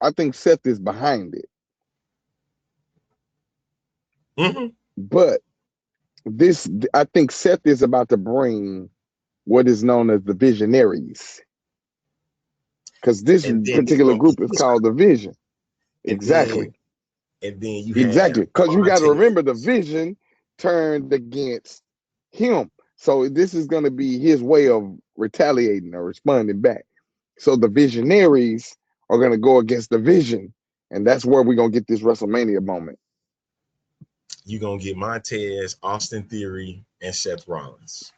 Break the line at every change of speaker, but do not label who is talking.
I think Seth is behind it,
Hmm.
but this I think Seth is about to bring what is known as the Visionaries, because this
And then it's
particular
gonna be
group is
Israel.
called the Vision.
And
Exactly,
then you have
exactly. Because you got to remember the
Montez.
Vision turned against him, so this is going to be his way of retaliating or responding back. So the Visionaries are going to go against the Vision, and that's where we're going to get this WrestleMania moment.
You're gonna get Montez, Austin Theory, and Seth Rollins.